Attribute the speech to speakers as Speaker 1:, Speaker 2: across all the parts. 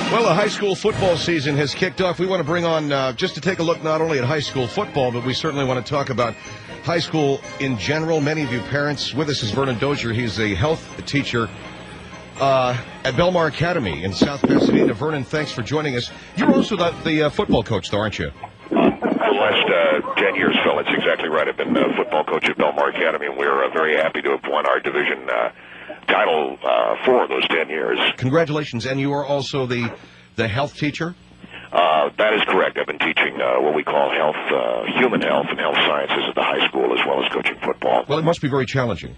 Speaker 1: Well, the high school football season has kicked off. We want to bring on, just to take a look not only at high school football, but we certainly want to talk about high school in general. Many of you parents, with us is Vernon Dozier. He's a health teacher at Belmar Academy in South Pasadena. Vernon, thanks for joining us. You're also the football coach, though, aren't you?
Speaker 2: The last 10 years, Phil, that's exactly right. I've been football coach at Belmar Academy, and we're very happy to have won our division title for those 10 years.
Speaker 1: Congratulations. And you are also the health teacher?
Speaker 2: That is correct. I've been teaching what we call health, human health and health sciences at the high school, as well as coaching football.
Speaker 1: Well, it must be very challenging.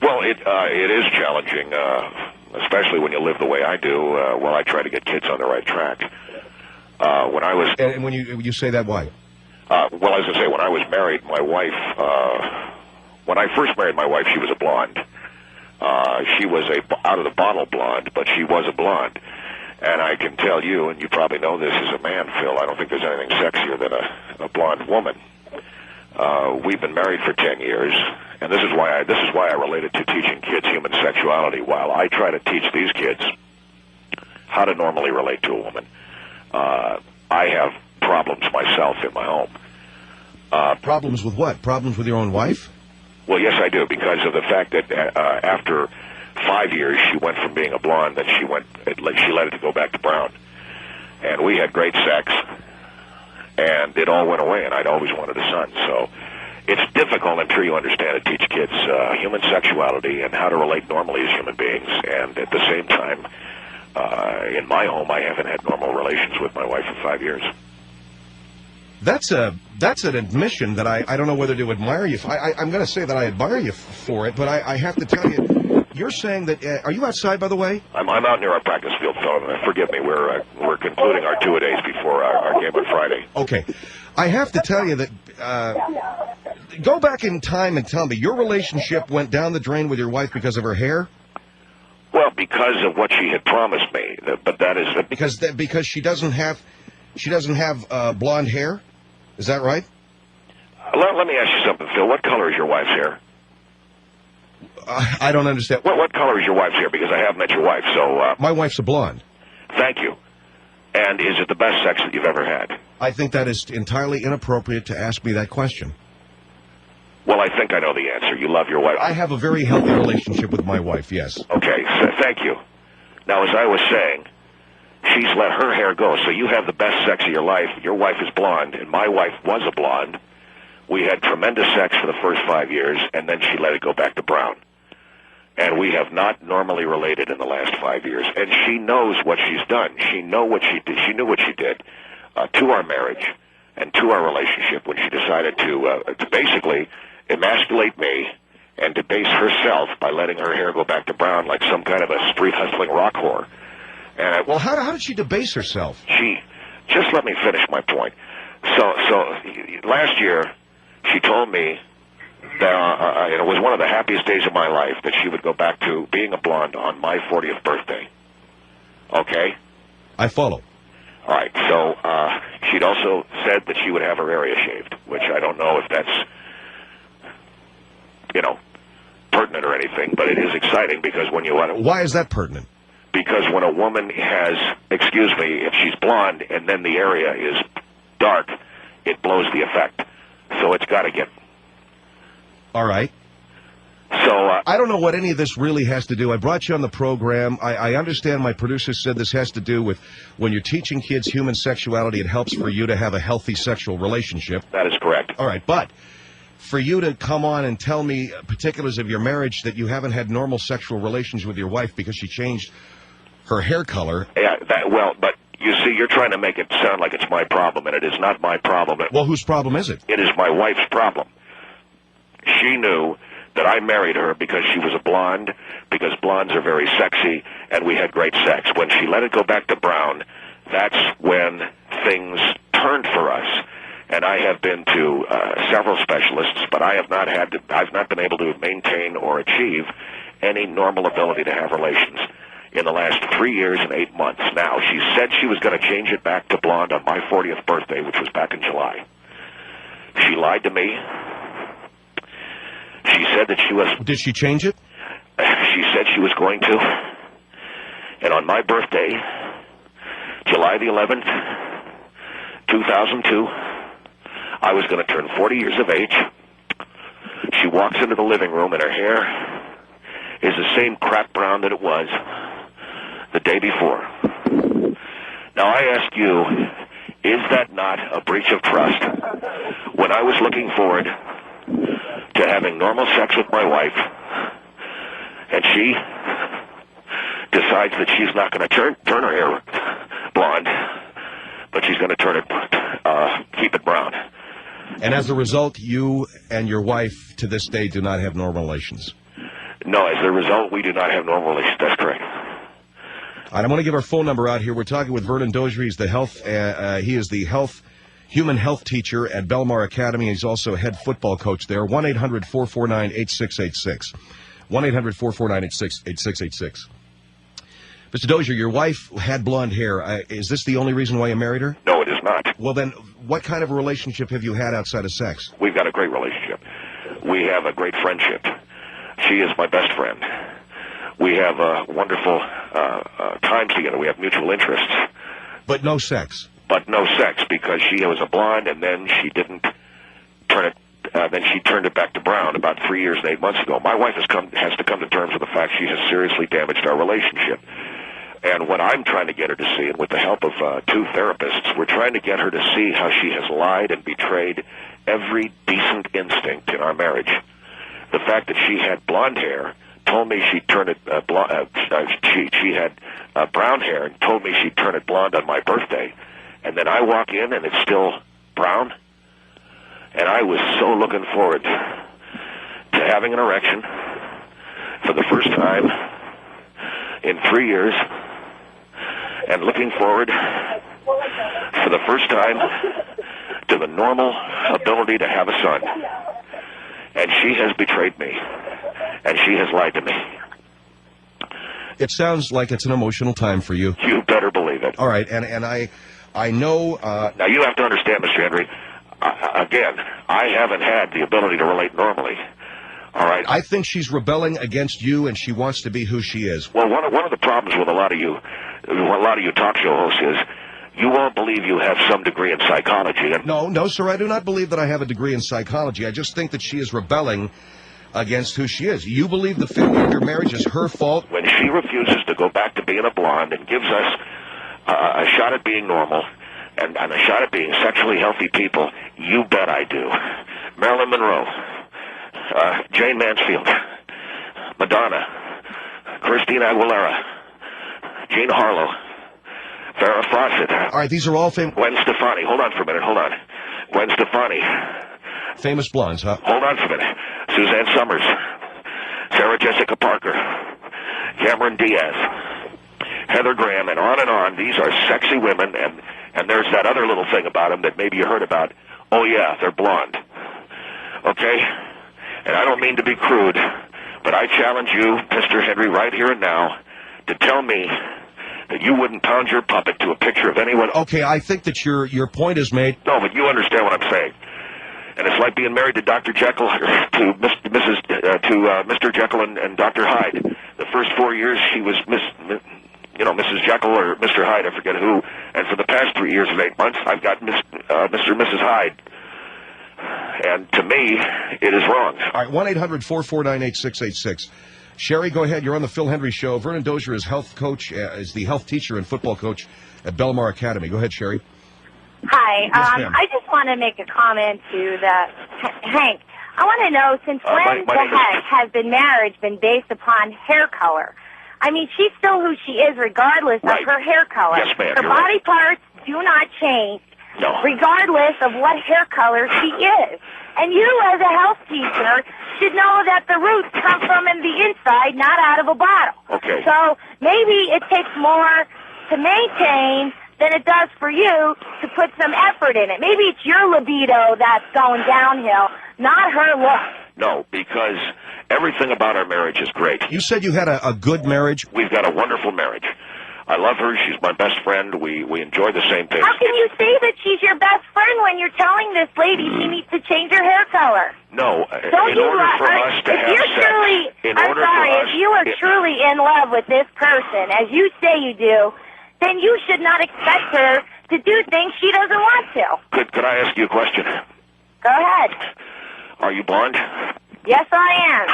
Speaker 2: Well, it is challenging, especially when you live the way I do, where I try to get kids on the right track. When I was...
Speaker 1: And when you say that, why?
Speaker 2: Well, as I say, when I was married, my wife... when I first married my wife, she was a blonde. She was a out-of-the-bottle blonde, but she was a blonde. And I can tell you, and you probably know this as a man, Phil, I don't think there's anything sexier than a blonde woman. We've been married for 10 years, and this is why I related to teaching kids human sexuality. While I try to teach these kids how to normally relate to a woman, I have problems myself in my home.
Speaker 1: Problems with what? Problems with your own wife?
Speaker 2: Well, yes, I do, because of the fact that after 5 years, she went from being a blonde, then she let it go back to brown. And we had great sex, and it all went away, and I'd always wanted a son. So it's difficult, I'm sure you understand, to teach kids human sexuality and how to relate normally as human beings. And at the same time, in my home, I haven't had normal relations with my wife for 5 years.
Speaker 1: That's an admission that I don't know whether to admire you for. I'm going to say that I admire you for it, but I have to tell you, you're saying that, are you outside, by the way?
Speaker 2: I'm out near our practice field, so forgive me. We're concluding our two-a-days before our game on Friday.
Speaker 1: Okay. I have to tell you that, go back in time and tell me, your relationship went down the drain with your wife because of her hair?
Speaker 2: Well, because of what she had promised me, but that is...
Speaker 1: Because she doesn't have blonde hair? Is that right?
Speaker 2: Let me ask you something, Phil. What color is your wife's hair?
Speaker 1: I don't understand.
Speaker 2: What color is your wife's hair? Because I have met your wife, so...
Speaker 1: My wife's a blonde.
Speaker 2: Thank you. And is it the best sex that you've ever had?
Speaker 1: I think that is entirely inappropriate to ask me that question.
Speaker 2: Well, I think I know the answer. You love your wife.
Speaker 1: I have a very healthy relationship with my wife, yes.
Speaker 2: Okay, so thank you. Now, as I was saying, she's let her hair go, so you have the best sex of your life. Your wife is blonde, and my wife was a blonde. We had tremendous sex for the first 5 years, and then she let it go back to brown. And we have not normally related in the last 5 years. And she knows what she's done. She knew what she did to our marriage and to our relationship when she decided to basically emasculate me and debase herself by letting her hair go back to brown like some kind of a street hustling rock whore. And
Speaker 1: well, how did she debase herself?
Speaker 2: Just let me finish my point. So last year, she told me that it was one of the happiest days of my life that she would go back to being a blonde on my 40th birthday. Okay?
Speaker 1: I follow.
Speaker 2: All right. So she'd also said that she would have her area shaved, which I don't know if that's, pertinent or anything, but it is exciting because when you want to...
Speaker 1: Why is that pertinent?
Speaker 2: Because when a woman has, if she's blonde and then the area is dark, it blows the effect. So it's got to get...
Speaker 1: All right. So I don't know what any of this really has to do. I brought you on the program. I understand my producer said this has to do with when you're teaching kids human sexuality, it helps for you to have a healthy sexual relationship.
Speaker 2: That is correct.
Speaker 1: All right, but for you to come on and tell me particulars of your marriage that you haven't had normal sexual relations with your wife because she changed her hair color.
Speaker 2: Yeah, but you see, you're trying to make it sound like it's my problem, and it is not my problem.
Speaker 1: Well, whose problem is it?
Speaker 2: It is my wife's problem. She knew that I married her because she was a blonde, because blondes are very sexy, and we had great sex. When she let it go back to brown, that's when things turned for us. And I have been to several specialists, but I've not been able to maintain or achieve any normal ability to have relations in the last 3 years and 8 months. Now, she said she was going to change it back to blonde on my 40th birthday, which was back in July. She lied to me. She said that she was...
Speaker 1: Did she change it?
Speaker 2: She said she was going to. And on my birthday, July the 11th, 2002, I was going to turn 40 years of age. She walks into the living room, and her hair is the same crap brown that it was the day before. Now, I ask you, is that not a breach of trust? When I was looking forward to having normal sex with my wife, and she decides that she's not going to turn her hair blonde, but she's going to keep it brown.
Speaker 1: And as a result, you and your wife to this day do not have normal relations.
Speaker 2: No, as a result, we do not have normal relations. That's correct.
Speaker 1: All right, I'm going to give our phone number out here. We're talking with Vernon Dozier. He's he is the human health teacher at Belmar Academy. He's also head football coach there. 1-800-449-8686. 1-800-449-8686. Mr. Dozier, your wife had blonde hair. Is this the only reason why you married her?
Speaker 2: No, it is not.
Speaker 1: Well, then, what kind of a relationship have you had outside of sex?
Speaker 2: We've got a great relationship. We have a great friendship. She is my best friend. We have wonderful times together. We have mutual interests.
Speaker 1: But no sex?
Speaker 2: But no sex, because she was a blonde, and then she didn't turn it. Then she turned it back to brown about 3 years and 8 months ago. My wife has to come to terms with the fact she has seriously damaged our relationship. And what I'm trying to get her to see, and with the help of two therapists, we're trying to get her to see how she has lied and betrayed every decent instinct in our marriage. The fact that she had blonde hair, told me she'd turn it she had brown hair and told me she'd turn it blonde on my birthday, and then I walk in and it's still brown. And I was so looking forward to having an erection for the first time in 3 years, and looking forward for the first time to the normal ability to have a son. And she has betrayed me, and she has lied to me.
Speaker 1: It sounds like it's an emotional time for you.
Speaker 2: You better believe it.
Speaker 1: All right, and I know...
Speaker 2: Now, you have to understand, Mr. Henry, again, I haven't had the ability to relate normally. All right.
Speaker 1: I think she's rebelling against you, and she wants to be who she is.
Speaker 2: Well, one of the problems with a lot of you talk show hosts is you won't believe you have some degree in psychology. And
Speaker 1: No, sir, I do not believe that I have a degree in psychology. I just think that she is rebelling against who she is. You believe the failure of your marriage is her fault?
Speaker 2: When she refuses to go back to being a blonde and gives us a shot at being normal and a shot at being sexually healthy people, you bet I do. Marilyn Monroe, Jane Mansfield, Madonna, Christina Aguilera, Jean Harlow, Farrah Fawcett.
Speaker 1: All right, these are all famous...
Speaker 2: Gwen Stefani. Hold on for a minute. Hold on. Gwen Stefani.
Speaker 1: Famous blondes, huh?
Speaker 2: Hold on for a minute. Suzanne Summers. Sarah Jessica Parker. Cameron Diaz. Heather Graham, and on and on. These are sexy women, and there's that other little thing about them that maybe you heard about. Oh, yeah, they're blonde. Okay? And I don't mean to be crude, but I challenge you, Mr. Henry, right here and now, to tell me that you wouldn't pound your puppet to a picture of anyone.
Speaker 1: Okay, I think that your point is made.
Speaker 2: No, but you understand what I'm saying. And it's like being married to Dr. Jekyll to Mr. Jekyll and Dr. Hyde. The first 4 years he was Mrs. Jekyll or Mr. Hyde, I forget who. And for the past 3 years and 8 months, I've got Mr. and Mrs. Hyde. And to me, it is wrong.
Speaker 1: All right, 1-800-449-8686. Sherry, go ahead. You're on the Phil Hendry Show. Vernon Dozier is health coach, is the health teacher and football coach at Belmar Academy. Go ahead, Sherry.
Speaker 3: Hi.
Speaker 1: Yes,
Speaker 3: I just want to make a comment to Hank. I want to know, since when the heck has the marriage been based upon hair color? I mean, she's still who she is regardless of her hair color.
Speaker 2: Yes, ma'am.
Speaker 3: Her body parts do not change regardless of what hair color she is. And you, as a health teacher, should know that the roots come from in the inside, not out of a bottle.
Speaker 2: Okay.
Speaker 3: So maybe it takes more to maintain than it does for you to put some effort in it. Maybe it's your libido that's going downhill, not her look.
Speaker 2: No, because everything about our marriage is great.
Speaker 1: You said you had a good marriage?
Speaker 2: We've got a wonderful marriage. I love her. She's my best friend. We enjoy the same things.
Speaker 3: How can you say that she's your best friend when you're telling this lady she needs to change her hair color?
Speaker 2: No.
Speaker 3: If you are truly in love with this person, as you say you do, then you should not expect her to do things she doesn't want to.
Speaker 2: Could I ask you a question?
Speaker 3: Go ahead.
Speaker 2: Are you blonde?
Speaker 3: Yes, I am.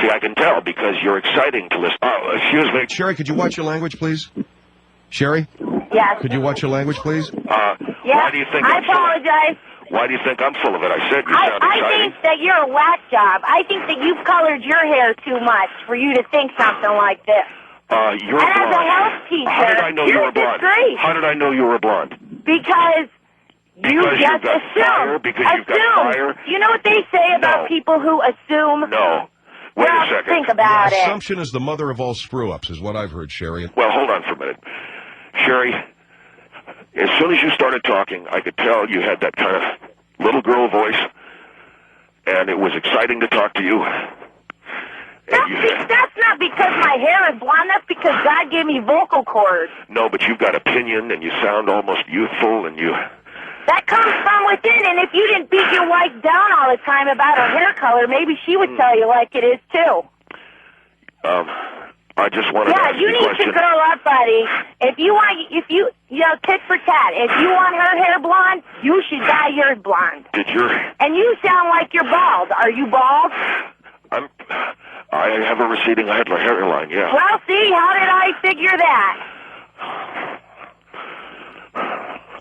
Speaker 2: See, I can tell because you're exciting to listen. Oh, excuse me.
Speaker 1: Sherry, could you watch your language, please? Sherry?
Speaker 3: Yes.
Speaker 1: Could you watch your language, please?
Speaker 2: Why do you think
Speaker 3: I apologize.
Speaker 2: Why do you think I'm full of it? I said you sound exciting.
Speaker 3: I think that you're a whack job. I think that you've colored your hair too much for you to think something like this.
Speaker 2: You're
Speaker 3: and
Speaker 2: blonde.
Speaker 3: As a health teacher,
Speaker 2: how did I know you were blonde?
Speaker 3: Disgrace.
Speaker 2: How did I know you were blonde?
Speaker 3: Because you just
Speaker 2: got
Speaker 3: assume.
Speaker 2: Fire? Because you've got fire?
Speaker 3: You know what they say about people who assume?
Speaker 2: No. Wait a second.
Speaker 3: Think about it.
Speaker 1: Assumption is the mother of all screw-ups, is what I've heard, Sherry.
Speaker 2: Well, hold on for a minute. Sherry, as soon as you started talking, I could tell you had that kind of little girl voice, and it was exciting to talk to you.
Speaker 3: That's not because my hair is blonde. That's because God gave me vocal cords.
Speaker 2: No, but you've got opinion, and you sound almost youthful, and you...
Speaker 3: That comes from within, and if you didn't beat your wife down all the time about her hair color, maybe she would tell you like it is, too.
Speaker 2: I just wanted to ask
Speaker 3: you
Speaker 2: a
Speaker 3: need
Speaker 2: question.
Speaker 3: to grow up, buddy. If you tit for tat. If you want her hair blonde, you should dye yours blonde. And you sound like you're bald. Are you bald?
Speaker 2: I have a receding hairline, yeah.
Speaker 3: Well, see, how did I figure that?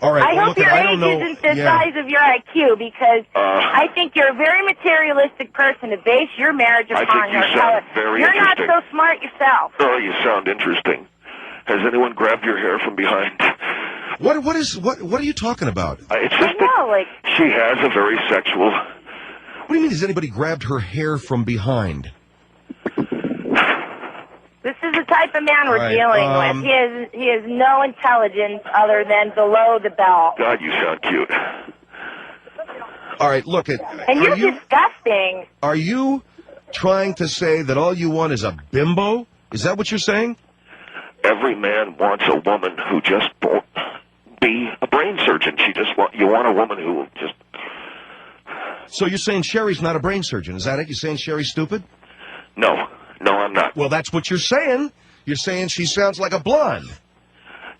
Speaker 1: All right.
Speaker 3: I hope your age isn't the size of your IQ, because I think you're a very materialistic person to base your marriage upon your color. You're not so smart yourself.
Speaker 2: Oh, you sound interesting. Has anyone grabbed your hair from behind?
Speaker 1: What are you talking about?
Speaker 2: It's just that she has a very sexual...
Speaker 1: What do you mean, has anybody grabbed her hair from behind?
Speaker 3: This is the type of man we're dealing with. He has no intelligence other than below the belt.
Speaker 2: God, you sound cute.
Speaker 1: All right, look at...
Speaker 3: And you're disgusting.
Speaker 1: Are you trying to say that all you want is a bimbo? Is that what you're saying?
Speaker 2: Every man wants a woman who just won't be a brain surgeon. You want a woman who will just...
Speaker 1: So you're saying Sherry's not a brain surgeon, is that it? You're saying Sherry's stupid?
Speaker 2: No, I'm not.
Speaker 1: Well, that's what you're saying. You're saying she sounds like a blonde.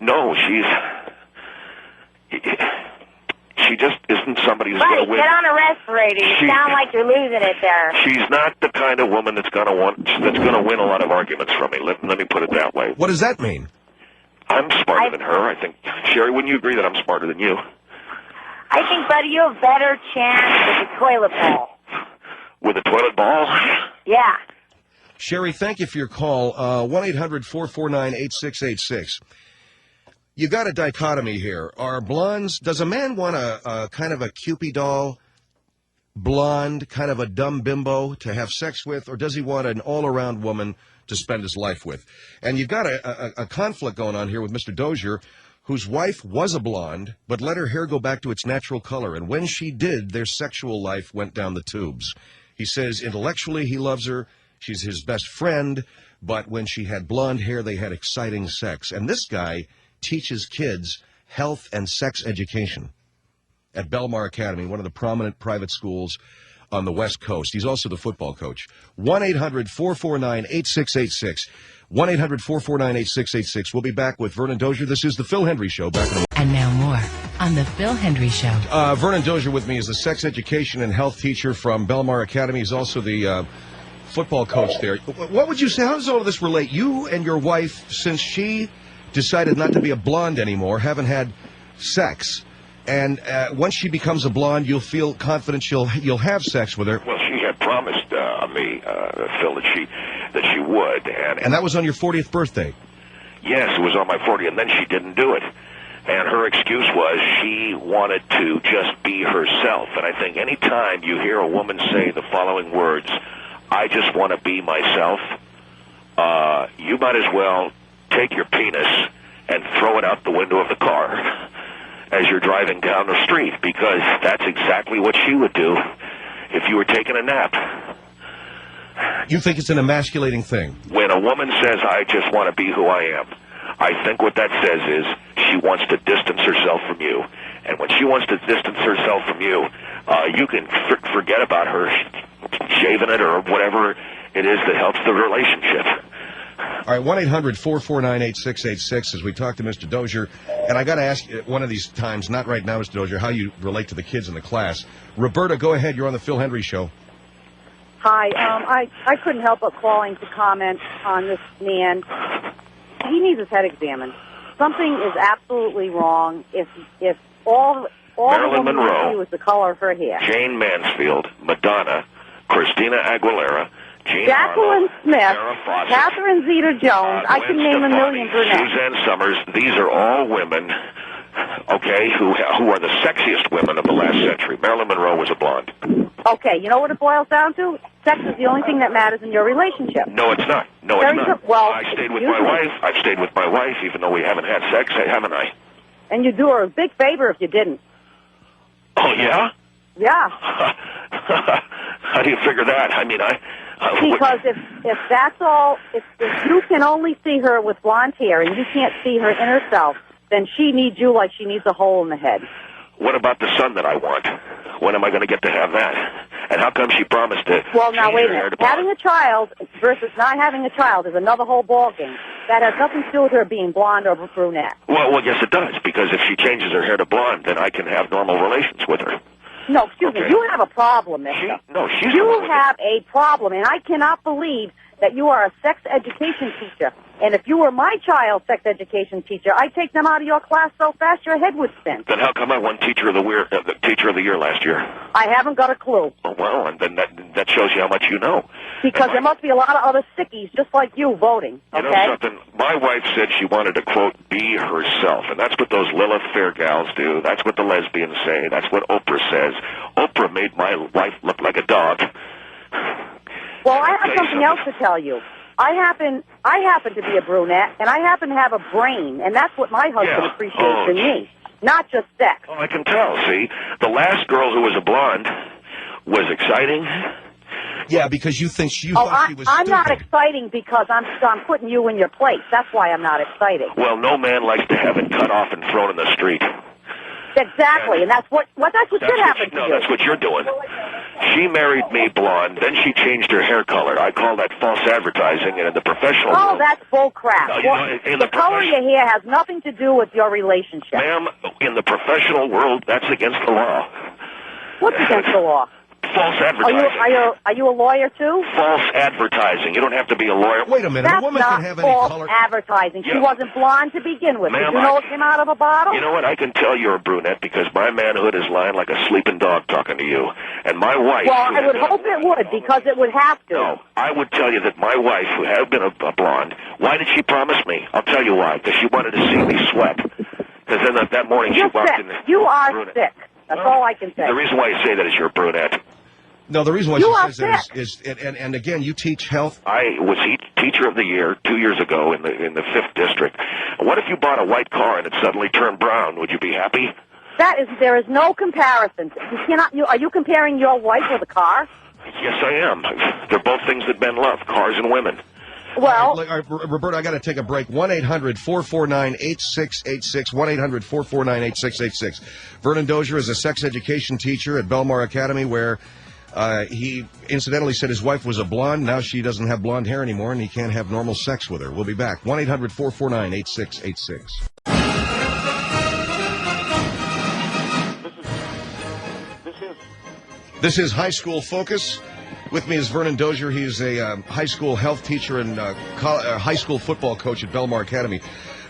Speaker 2: No, she just isn't somebody who's going to win.
Speaker 3: Get on a respirator. You sound like you're losing it there.
Speaker 2: She's not the kind of woman that's going to win a lot of arguments from me. Let me put it that way.
Speaker 1: What does that mean?
Speaker 2: I'm smarter than her, I think. Sherry, wouldn't you agree that I'm smarter than you?
Speaker 3: I think, buddy, you have a better chance with a toilet bowl.
Speaker 2: With a toilet ball?
Speaker 3: Yeah.
Speaker 1: Sherry, thank you for your call. 1-800-449-8686. You got a dichotomy here. Are blondes... Does a man want a kind of a Cupid doll, blonde, kind of a dumb bimbo to have sex with, or does he want an all-around woman to spend his life with? And you've got a conflict going on here with Mr. Dozier, whose wife was a blonde, but let her hair go back to its natural color. And when she did, their sexual life went down the tubes. He says intellectually he loves her. She's his best friend. But when she had blonde hair, they had exciting sex. And this guy teaches kids health and sex education at Belmar Academy, one of the prominent private schools on the West Coast. He's also the football coach. 1-800-449-8686. 1-800-449-8686. We'll be back with Vernon Dozier. This is the Phil Hendry Show. Back in a
Speaker 4: And now more on the Phil Hendry Show.
Speaker 1: Vernon Dozier with me is the sex education and health teacher from Belmar Academy. He's also the football coach there. What would you say? How does all of this relate? You and your wife, since she decided not to be a blonde anymore, haven't had sex. And once she becomes a blonde, you'll feel confident you'll have sex with her.
Speaker 2: Well, she had promised me, Phil, that she would.
Speaker 1: And that was on your 40th birthday?
Speaker 2: Yes, it was on my 40th, and then she didn't do it. And her excuse was she wanted to just be herself. And I think any time you hear a woman say the following words, I just want to be myself, you might as well take your penis and throw it out the window of the car as you're driving down the street, because that's exactly what she would do if you were taking a nap.
Speaker 1: You think it's an emasculating thing?
Speaker 2: When a woman says, I just want to be who I am, I think what that says is she wants to distance herself from you. And when she wants to distance herself from you, you can forget about her shaving it or whatever it is that helps the relationship.
Speaker 1: All right, 1-800-449-8686 as we talk to Mr. Dozier. And I got to ask you one of these times, not right now, Mr. Dozier, how you relate to the kids in the class. Roberta, go ahead. You're on the Phil Hendry Show.
Speaker 5: Hi. I couldn't help but calling to comment on this man. He needs his head examined. Something is absolutely wrong if all
Speaker 2: Marilyn
Speaker 5: the woman
Speaker 2: Monroe,
Speaker 5: see was the color of her hair.
Speaker 2: Jane Mansfield, Madonna, Christina Aguilera, Jean
Speaker 5: Jacqueline
Speaker 2: Harlow,
Speaker 5: Smith,
Speaker 2: Farrah Fawcett,
Speaker 5: Catherine Zeta-Jones. I can name a million brunettes.
Speaker 2: Suzanne Summers. These are all women, okay, who are the sexiest women of the last century. Marilyn Monroe was a blonde.
Speaker 5: Okay, you know what it boils down to? Sex is the only thing that matters in your relationship.
Speaker 2: No, it's not. No,
Speaker 5: Very
Speaker 2: it's not.
Speaker 5: well,
Speaker 2: I stayed with my wife. I've stayed with my wife, even though we haven't had sex, haven't I?
Speaker 5: And you do her a big favor if you didn't.
Speaker 2: Oh, yeah?
Speaker 5: Yeah.
Speaker 2: How do you figure that? I mean,
Speaker 5: because if that's all, if you can only see her with blonde hair and you can't see her inner self, then she needs you like she needs a hole in the head.
Speaker 2: What about the son that I want? When am I going to get to have that? And how come she promised to?
Speaker 5: Well, now wait a minute. Having a child versus not having a child is another whole ballgame. That has nothing to do with her being blonde or brunette.
Speaker 2: Well, yes, it does. Because if she changes her hair to blonde, then I can have normal relations with her.
Speaker 5: No, excuse me. You have a problem, mister. You have a problem, and I cannot believe that you are a sex education teacher. And if you were my child's sex education teacher, I'd take them out of your class so fast your head would spin.
Speaker 2: Then how come I won Teacher of the Year last year?
Speaker 5: I haven't got a clue.
Speaker 2: Oh, well, and then that shows you how much you know.
Speaker 5: Because there must be a lot of other sickies just like you voting, okay?
Speaker 2: You know something? My wife said she wanted to, quote, be herself. And that's what those Lilith Fair gals do. That's what the lesbians say. That's what Oprah says. Oprah made my wife look like a dog.
Speaker 5: Well, I have something else to tell you. I happen to be a brunette, and I happen to have a brain, and that's what my husband appreciates in me, not just sex.
Speaker 2: Oh, I can tell. See, the last girl who was a blonde was exciting.
Speaker 1: Yeah, because you thought she was
Speaker 5: I'm not exciting because I'm putting you in your place. That's why I'm not exciting.
Speaker 2: Well, no man likes to have it cut off and thrown in the street.
Speaker 5: Exactly, and that's what should happen to you.
Speaker 2: No, that's what you're doing. She married me blonde, then she changed her hair color. I call that false advertising, and in the professional world...
Speaker 5: that's bull crap. The color of your hair has nothing to do with your relationship.
Speaker 2: Ma'am, in the professional world, that's against the law.
Speaker 5: What's against the law?
Speaker 2: False advertising.
Speaker 5: Are you a lawyer, too?
Speaker 2: False advertising. You don't have to be a lawyer.
Speaker 1: Wait a minute.
Speaker 5: That's
Speaker 1: a woman can have any color.
Speaker 5: Advertising. She wasn't blonde to begin with. Did you know it came out of a bottle?
Speaker 2: You know what? I can tell you're a brunette because my manhood is lying like a sleeping dog talking to you. And my wife...
Speaker 5: Well, I would hope it would because it would have to.
Speaker 2: No, I would tell you that my wife, who had been a blonde, why did she promise me? I'll tell you why. Because she wanted to see me sweat. Because then that morning she walked in...
Speaker 5: You are sick. That's all I can say.
Speaker 2: The reason why you say that is you're a brunette.
Speaker 1: No, the reason why she says that is and again, you teach health.
Speaker 2: I was Teacher of the Year 2 years ago in the 5th District. What if you bought a white car and it suddenly turned brown? Would you be happy?
Speaker 5: There is no comparison. You cannot. Are you comparing your wife with a car?
Speaker 2: Yes, I am. They're both things that men love, cars and women.
Speaker 5: Well,
Speaker 1: Roberta, I got to take a break. 1-800-449-8686. 1-800-449-8686. Vernon Dozier is a sex education teacher at Belmar Academy, where he incidentally said his wife was a blonde. Now she doesn't have blonde hair anymore, and he can't have normal sex with her. We'll be back. 1-800-449-8686. This is High School Focus. With me is Vernon Dozier. He's a high school health teacher and high school football coach at Belmar Academy.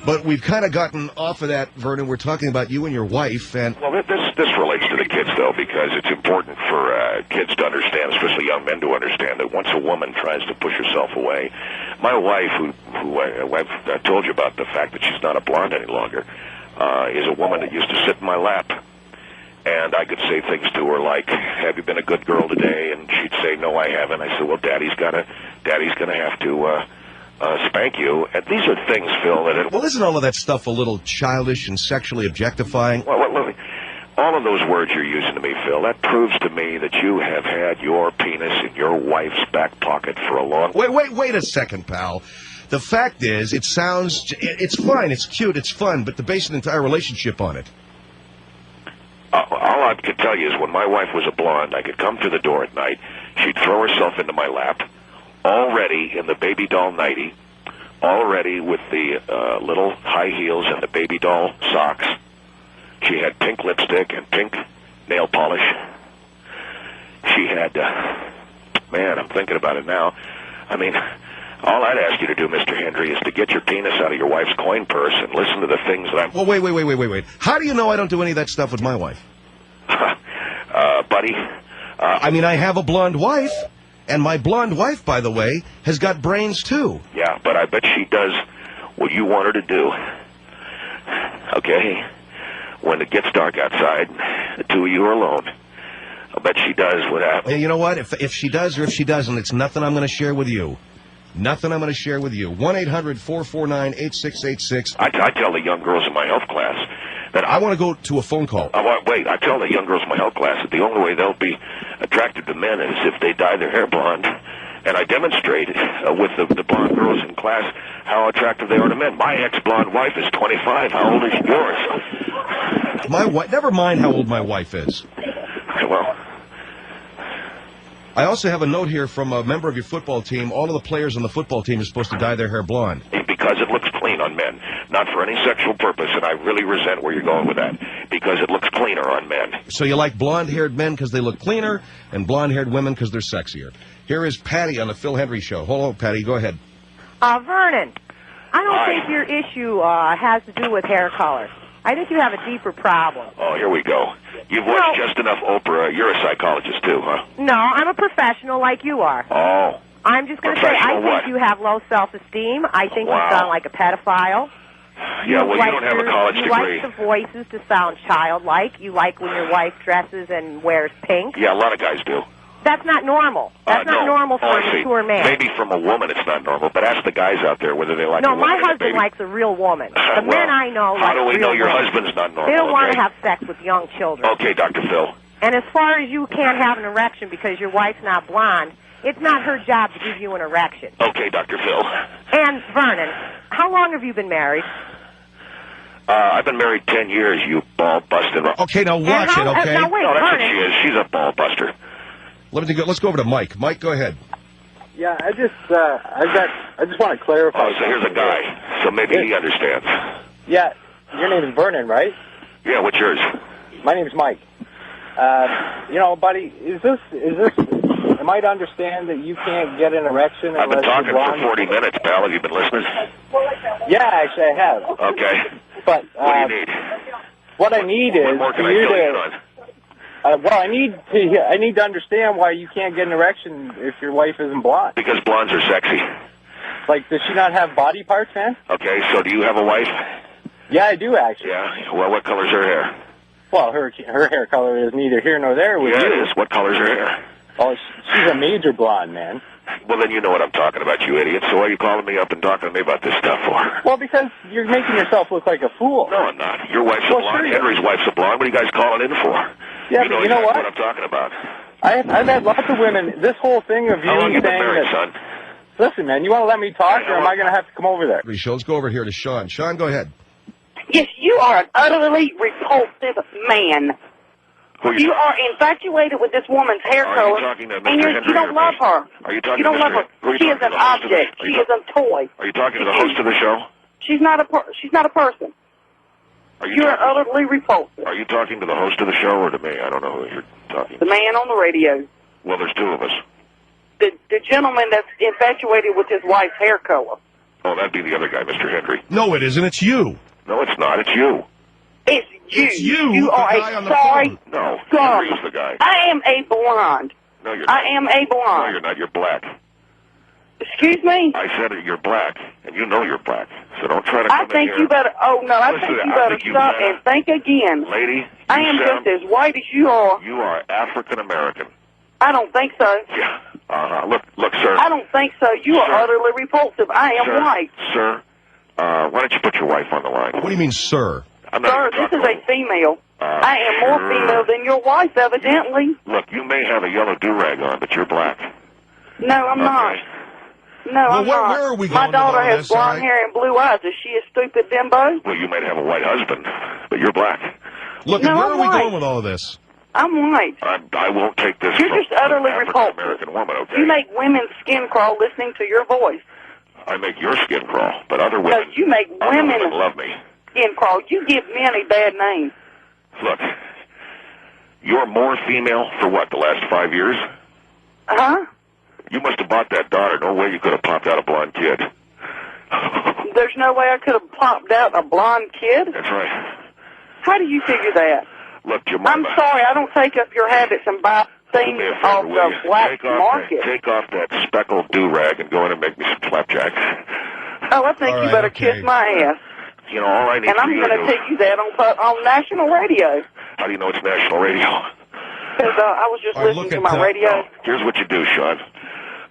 Speaker 1: But we've kind of gotten off of that, Vernon. We're talking about you and your wife. And
Speaker 2: well, this relates to the kids, though, because it's important for kids to understand, especially young men to understand, that once a woman tries to push herself away, my wife, who I've told you about the fact that she's not a blonde any longer, is a woman that used to sit in my lap. And I could say things to her like, "Have you been a good girl today?" And she'd say, "No, I haven't." I said, "Well, Daddy's gonna have to spank you." And these are things, Phil, that...
Speaker 1: Well, isn't all of that stuff a little childish and sexually objectifying?
Speaker 2: Well, all of those words you're using to me, Phil, that proves to me that you have had your penis in your wife's back pocket for a long...
Speaker 1: Wait a second, pal. The fact is, it's fine, it's cute, it's fun, but to base an entire relationship on it.
Speaker 2: All I could tell you is when my wife was a blonde, I could come to the door at night, she'd throw herself into my lap, already in the baby doll nightie, all ready with the little high heels and the baby doll socks. She had pink lipstick and pink nail polish. She had, man, I'm thinking about it now. I mean, all I'd ask you to do, Mr. Hendry, is to get your penis out of your wife's coin purse and listen to the things that I'm...
Speaker 1: Well, wait. How do you know I don't do any of that stuff with my wife?
Speaker 2: Buddy...
Speaker 1: I mean, I have a blonde wife, and my blonde wife, by the way, has got brains, too.
Speaker 2: Yeah, but I bet she does what you want her to do. Okay? When it gets dark outside, the two of you are alone. I bet she does without...
Speaker 1: Hey, you know what? If she does or if she doesn't, it's nothing I'm going to share with you. Nothing I'm going to share with you. 1-800-449-8686.
Speaker 2: I tell the young girls in my health class that
Speaker 1: I want to go to a phone call.
Speaker 2: Wait, I tell the young girls in my health class that the only way they'll be attracted to men is if they dye their hair blonde. And I demonstrate with the blonde girls in class how attractive they are to men. My ex-blonde wife is 25. How old is yours?
Speaker 1: My wife. Never mind how old my wife is.
Speaker 2: Well,
Speaker 1: I also have a note here from a member of your football team. All of the players on the football team are supposed to dye their hair blonde.
Speaker 2: Because it looks clean on men, not for any sexual purpose, and I really resent where you're going with that. Because it looks cleaner on men.
Speaker 1: So you like blonde-haired men because they look cleaner, and blonde-haired women because they're sexier. Here is Patty on the Phil Hendry Show. Hold on, Patty. Go ahead.
Speaker 6: Vernon, I don't think your issue has to do with hair color. I think you have a deeper problem.
Speaker 2: Oh, here we go. You've watched just enough Oprah. You're a psychologist, too, huh?
Speaker 6: No, I'm a professional like you are.
Speaker 2: Oh.
Speaker 6: I'm just going to say, I think you have low self-esteem. I think you sound like a pedophile.
Speaker 2: Yeah, well, you don't have a college degree.
Speaker 6: You like the voices to sound childlike. You like when your wife dresses and wears pink.
Speaker 2: Yeah, a lot of guys do.
Speaker 6: That's not normal. That's not normal for a mature man.
Speaker 2: Maybe from a woman it's not normal, but ask the guys out there whether they like a woman.
Speaker 6: No, my husband likes a real woman. The men I know
Speaker 2: how do we know your
Speaker 6: women.
Speaker 2: husband's not normal?
Speaker 6: They don't want to have sex with young children.
Speaker 2: Okay, Dr. Phil.
Speaker 6: And as far as you can't have an erection because your wife's not blonde, it's not her job to give you an erection.
Speaker 2: Okay, Dr. Phil.
Speaker 6: And, Vernon, how long have you been married?
Speaker 2: I've been married 10 years, you ball-busted.
Speaker 1: Okay, now watch it, okay?
Speaker 6: Now wait,
Speaker 2: no, that's
Speaker 6: Vernon.
Speaker 2: what she is. She's a ball-buster.
Speaker 1: Let's go over to Mike. Mike, go ahead.
Speaker 7: Yeah, I just want to clarify.
Speaker 2: Oh, so here's a guy. So maybe he understands.
Speaker 7: Yeah, your name is Vernon, right?
Speaker 2: Yeah, what's yours?
Speaker 7: My name's Mike. Buddy, am I to understand that you can't get an erection
Speaker 2: I've been
Speaker 7: unless
Speaker 2: talking
Speaker 7: you're blonde?
Speaker 2: for 40 minutes, pal. Have you been listening?
Speaker 7: Yeah, actually, I have.
Speaker 2: Okay.
Speaker 7: But
Speaker 2: what do you need?
Speaker 7: What I need is
Speaker 2: what more can
Speaker 7: for
Speaker 2: I
Speaker 7: you
Speaker 2: fill
Speaker 7: to.
Speaker 2: you in on?
Speaker 7: I need to understand why you can't get an erection if your wife isn't blonde.
Speaker 2: Because blondes are sexy.
Speaker 7: Like, does she not have body parts, man?
Speaker 2: Okay, so do you have a wife?
Speaker 7: Yeah, I do, actually.
Speaker 2: Yeah, well, what color's her hair?
Speaker 7: Well, her hair color is neither here nor there with you.
Speaker 2: Yeah, it is. What color's her hair?
Speaker 7: Oh, she's a major blonde, man.
Speaker 2: Well, then you know what I'm talking about, you idiot. So why are you calling me up and talking to me about this stuff for?
Speaker 7: Well, because you're making yourself look like a fool.
Speaker 2: No, I'm not. Your wife's a blonde.
Speaker 7: Sure.
Speaker 2: Henry's wife's a blonde. What are you guys calling in for?
Speaker 7: Yeah,
Speaker 2: you know
Speaker 7: but you know
Speaker 2: exactly
Speaker 7: what?
Speaker 2: I'm talking about.
Speaker 7: I've had lots of women. This whole thing of you
Speaker 2: How long you been
Speaker 7: saying
Speaker 2: married,
Speaker 7: that.
Speaker 2: son?
Speaker 7: Listen, man, you want to let me talk, or am I going to have to come over there?
Speaker 1: Let's go over here to Sean. Sean, go ahead.
Speaker 8: Yes, you are an utterly repulsive man. You are infatuated with this woman's hair color, and you don't love her.
Speaker 2: Are you talking
Speaker 8: you don't
Speaker 2: to
Speaker 8: love her. She is an object. She is a toy.
Speaker 2: Are you talking to the host of the show?
Speaker 8: She's not a person. You're utterly repulsive.
Speaker 2: Are you talking to the host of the show or to me? I don't know who you're talking to.
Speaker 8: The man on the radio.
Speaker 2: Well, there's two of us.
Speaker 8: The gentleman that's infatuated with his wife's hair color.
Speaker 2: Oh, that'd be the other guy, Mr. Hendry.
Speaker 1: No, it isn't. It's you.
Speaker 2: No, it's not. It's you.
Speaker 8: It's you.
Speaker 1: It's you.
Speaker 8: You are a sorry
Speaker 2: No,
Speaker 8: scum.
Speaker 2: Henry's the guy.
Speaker 8: I am a blonde.
Speaker 2: No, you're not.
Speaker 8: I am a blonde.
Speaker 2: No, you're not. You're black.
Speaker 8: Excuse me?
Speaker 2: I said you're black, and you know you're black. So don't try to come
Speaker 8: I think
Speaker 2: in here.
Speaker 8: you better. Oh no, I think you better stop and think again.
Speaker 2: Lady,
Speaker 8: I am just as white as you are.
Speaker 2: You are African American.
Speaker 8: I don't think so.
Speaker 2: Yeah. Look, sir.
Speaker 8: I don't think so. You are utterly repulsive. I am white.
Speaker 2: Sir, why don't you put your wife on the line?
Speaker 1: What do you mean, sir?
Speaker 8: Sir, this is a female. I am more female than your wife, evidently.
Speaker 2: Look, you may have a yellow do-rag on, but you're black.
Speaker 8: No, I'm not. No, I'm not.
Speaker 1: Where are we
Speaker 8: My
Speaker 1: going
Speaker 8: daughter
Speaker 1: with all
Speaker 8: has
Speaker 1: this,
Speaker 8: blonde hair and blue eyes. Is she a stupid bimbo?
Speaker 2: Well, you might have a white husband, but you're black.
Speaker 1: Look,
Speaker 8: No,
Speaker 1: where
Speaker 8: I'm
Speaker 1: are we
Speaker 8: white.
Speaker 1: going with all of this?
Speaker 8: I'm white.
Speaker 2: I won't take this
Speaker 8: You're
Speaker 2: from
Speaker 8: just utterly
Speaker 2: an
Speaker 8: repulsive.
Speaker 2: African-American woman, okay?
Speaker 8: You make women's skin crawl listening to your voice.
Speaker 2: I make your skin crawl, but other women,
Speaker 8: you make women
Speaker 2: love me.
Speaker 8: Skin crawl. You give men a bad name.
Speaker 2: Look, you're more female for what, the last 5 years?
Speaker 8: Huh?
Speaker 2: You must have bought that daughter. No way you could have popped out a blonde kid.
Speaker 8: There's no way I could have popped out a blonde kid?
Speaker 2: That's right.
Speaker 8: How do you figure that?
Speaker 2: Look, Jemima.
Speaker 8: I'm sorry, I don't take up your habits and buy things off the black market.
Speaker 2: Take off that speckled do-rag and go in and make me some flapjacks.
Speaker 8: Oh, I think you better kiss my ass.
Speaker 2: You know, all I need
Speaker 8: and I'm going to tell you that on national radio.
Speaker 2: How do you know it's national radio?
Speaker 8: Because I was just listening to my radio.
Speaker 2: Here's what you do, Sean.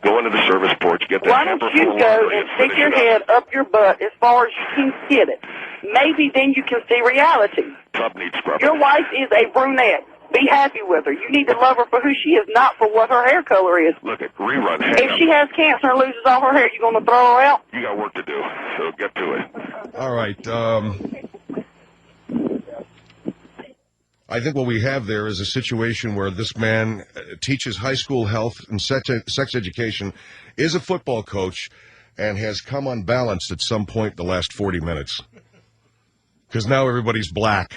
Speaker 2: Go into the service porch, get that
Speaker 8: Why don't you go and stick your head up your butt as far as you can get it? Maybe then you can see reality.
Speaker 2: Top needs scrubbing.
Speaker 8: Your wife is a brunette. Be happy with her. You need to love her for who she is, not for what her hair color is.
Speaker 2: Look at rerun.
Speaker 8: If she has cancer and loses all her hair, you going to throw her out?
Speaker 2: You got work to do, so get to it.
Speaker 1: All right. I think what we have there is a situation where this man teaches high school health and sex education, is a football coach, and has come unbalanced at some point in the last 40 minutes. Because now everybody's black.